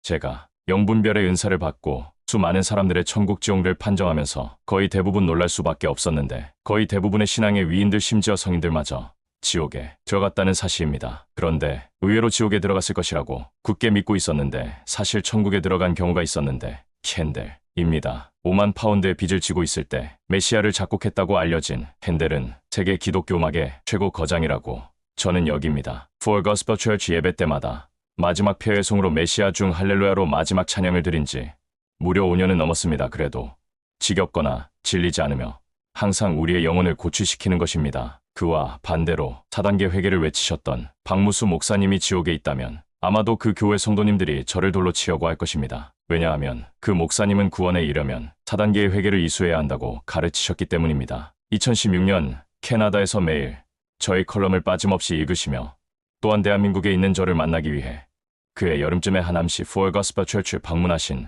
제가 영분별의 은사를 받고 수많은 사람들의 천국 지옥을 판정하면서 거의 대부분 놀랄 수밖에 없었는데 거의 대부분의 신앙의 위인들 심지어 성인들마저 지옥에 들어갔다는 사실입니다. 그런데 의외로 지옥에 들어갔을 것이라고 굳게 믿고 있었는데 사실 천국에 들어간 경우가 있었는데 캔델입니다. 5만 파운드의 빚을 지고 있을 때 메시아를 작곡했다고 알려진 캔델은 세계 기독교 음악의 최고 거장이라고 저는 여깁니다. For Gospel Church 예배 때마다 마지막 폐회송으로 메시아 중 할렐루야로 마지막 찬양을 드린 지 무려 5년은 넘었습니다. 그래도 지겹거나 질리지 않으며 항상 우리의 영혼을 고취시키는 것입니다. 그와 반대로 4단계 회개를 외치셨던 박무수 목사님이 지옥에 있다면 아마도 그 교회 성도님들이 저를 돌로 치려고 할 것입니다. 왜냐하면 그 목사님은 구원에 이르면 4단계의 회개를 이수해야 한다고 가르치셨기 때문입니다. 2016년 캐나다에서 매일 저의 컬럼을 빠짐없이 읽으시며 또한 대한민국에 있는 저를 만나기 위해 그해 여름쯤에 하남시 For Gospel Church를 방문하신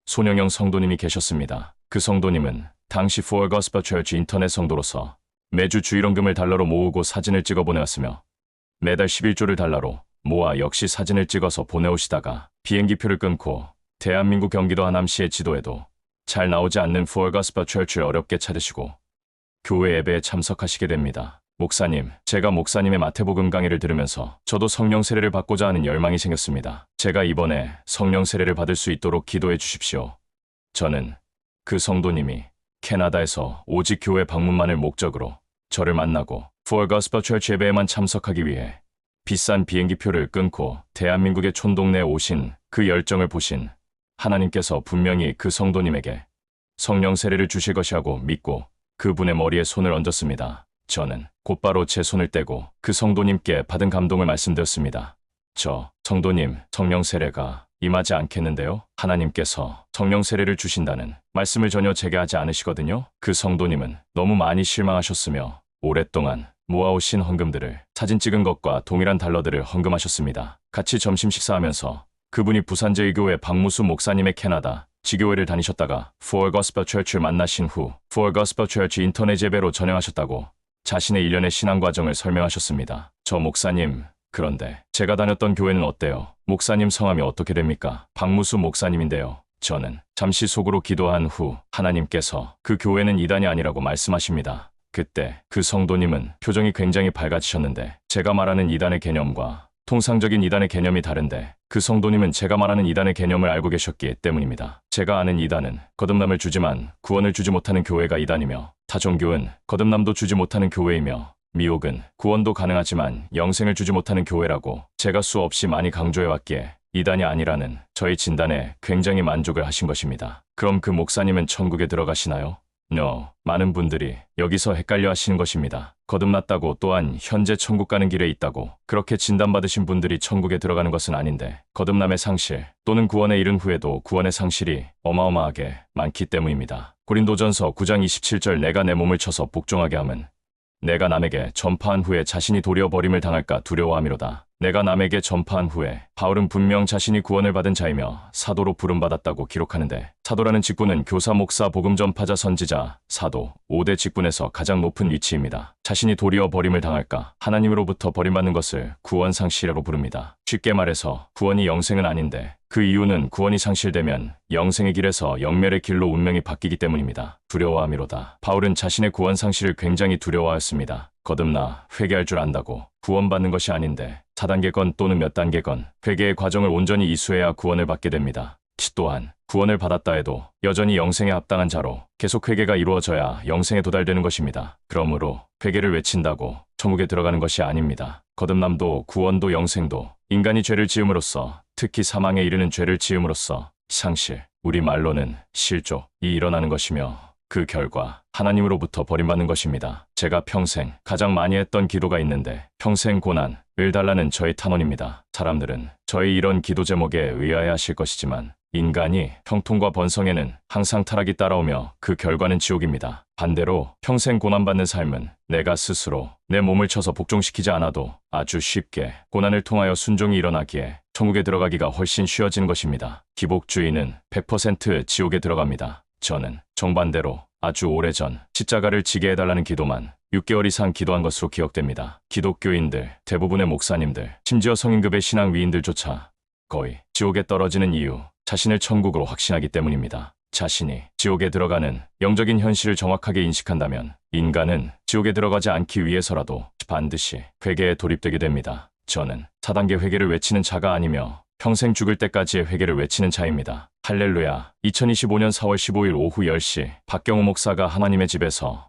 손영영 성도님이 계셨습니다. 그 성도님은 당시 For Gospel Church 인터넷 성도로서 매주 주일원금을 달러로 모으고 사진을 찍어 보내왔으며 매달 11조를 달러로 모아 역시 사진을 찍어서 보내오시다가 비행기표를 끊고 대한민국 경기도 하남시의 지도에도 잘 나오지 않는 For Gospel Church를 어렵게 찾으시고 교회 예배에 참석하시게 됩니다. 목사님, 제가 목사님의 마태복음 강의를 들으면서 저도 성령 세례를 받고자 하는 열망이 생겼습니다. 제가 이번에 성령 세례를 받을 수 있도록 기도해 주십시오. 저는 그 성도님이 캐나다에서 오직 교회 방문만을 목적으로 저를 만나고 For Gospel Church 예배에만 참석하기 위해 비싼 비행기표를 끊고 대한민국의 촌동네에 오신 그 열정을 보신 하나님께서 분명히 그 성도님에게 성령 세례를 주실 것이라고 믿고 그분의 머리에 손을 얹었습니다. 저는 곧바로 제 손을 떼고 그 성도님께 받은 감동을 말씀드렸습니다. 저 성도님, 성령 세례가 임하지 않겠는데요? 하나님께서 성령 세례를 주신다는 말씀을 전혀 제게 하지 않으시거든요. 그 성도님은 너무 많이 실망하셨으며 오랫동안 모아오신 헌금들을 사진 찍은 것과 동일한 달러들을 헌금하셨습니다. 같이 점심 식사하면서 그분이 부산제일교회 박무수 목사님의 캐나다 지교회를 다니셨다가 For Gospel Church를 만나신 후 For Gospel Church 인터넷 예배로 전향하셨다고 자신의 일련의 신앙 과정을 설명하셨습니다. 저 목사님, 그런데 제가 다녔던 교회는 어때요? 목사님 성함이 어떻게 됩니까? 박무수 목사님인데요. 저는 잠시 속으로 기도한 후 하나님께서 그 교회는 이단이 아니라고 말씀하십니다. 그때 그 성도님은 표정이 굉장히 밝아지셨는데 제가 말하는 이단의 개념과 통상적인 이단의 개념이 다른데 그 성도님은 제가 말하는 이단의 개념을 알고 계셨기 때문입니다. 제가 아는 이단은 거듭남을 주지만 구원을 주지 못하는 교회가 이단이며 타종교는 거듭남도 주지 못하는 교회이며 미혹은 구원도 가능하지만 영생을 주지 못하는 교회라고 제가 수없이 많이 강조해왔기에 이단이 아니라는 저의 진단에 굉장히 만족을 하신 것입니다. 그럼 그 목사님은 천국에 들어가시나요? No. 많은 분들이 여기서 헷갈려 하시는 것입니다. 거듭났다고 또한 현재 천국 가는 길에 있다고 그렇게 진단받으신 분들이 천국에 들어가는 것은 아닌데 거듭남의 상실 또는 구원에 이른 후에도 구원의 상실이 어마어마하게 많기 때문입니다. 고린도전서 9장 27절 내가 내 몸을 쳐서 복종하게 함은 내가 남에게 전파한 후에 자신이 도리어 버림을 당할까 두려워함이로다. 내가 남에게 전파한 후에 바울은 분명 자신이 구원을 받은 자이며 사도로 부름받았다고 기록하는데 사도라는 직분은 교사, 목사, 복음 전파자, 선지자, 사도 5대 직분에서 가장 높은 위치입니다. 자신이 도리어 버림을 당할까 하나님으로부터 버림받는 것을 구원 상실이라고 부릅니다. 쉽게 말해서 구원이 영생은 아닌데 그 이유는 구원이 상실되면 영생의 길에서 영멸의 길로 운명이 바뀌기 때문입니다. 두려워함이로다. 바울은 자신의 구원 상실을 굉장히 두려워하였습니다. 거듭나 회개할 줄 안다고 구원받는 것이 아닌데 4단계건 또는 몇 단계건 회개의 과정을 온전히 이수해야 구원을 받게 됩니다. 또한 구원을 받았다 해도 여전히 영생에 합당한 자로 계속 회개가 이루어져야 영생에 도달되는 것입니다. 그러므로 회개를 외친다고 천국에 들어가는 것이 아닙니다. 거듭남도 구원도 영생도 인간이 죄를 지음으로써 특히 사망에 이르는 죄를 지음으로써 상실, 우리말로는 실족이 일어나는 것이며 그 결과 하나님으로부터 버림받는 것입니다. 제가 평생 가장 많이 했던 기도가 있는데 평생 고난을 달라는 저의 탄원입니다. 사람들은 저의 이런 기도 제목에 의아해하실 것이지만 인간이 형통과 번성에는 항상 타락이 따라오며 그 결과는 지옥입니다. 반대로 평생 고난받는 삶은 내가 스스로 내 몸을 쳐서 복종시키지 않아도 아주 쉽게 고난을 통하여 순종이 일어나기에 천국에 들어가기가 훨씬 쉬워진 것입니다. 기복주의는 100% 지옥에 들어갑니다. 저는 정반대로 아주 오래전 십자가를 지게 해달라는 기도만 6개월 이상 기도한 것으로 기억됩니다. 기독교인들, 대부분의 목사님들, 심지어 성인급의 신앙 위인들조차 거의 지옥에 떨어지는 이유, 자신을 천국으로 확신하기 때문입니다. 자신이 지옥에 들어가는 영적인 현실을 정확하게 인식한다면 인간은 지옥에 들어가지 않기 위해서라도 반드시 회개에 돌입되게 됩니다. 저는 4단계 회개를 외치는 자가 아니며 평생 죽을 때까지의 회개를 외치는 자입니다. 할렐루야. 2025년 4월 15일 오후 10시 박경호 목사가 하나님의 집에서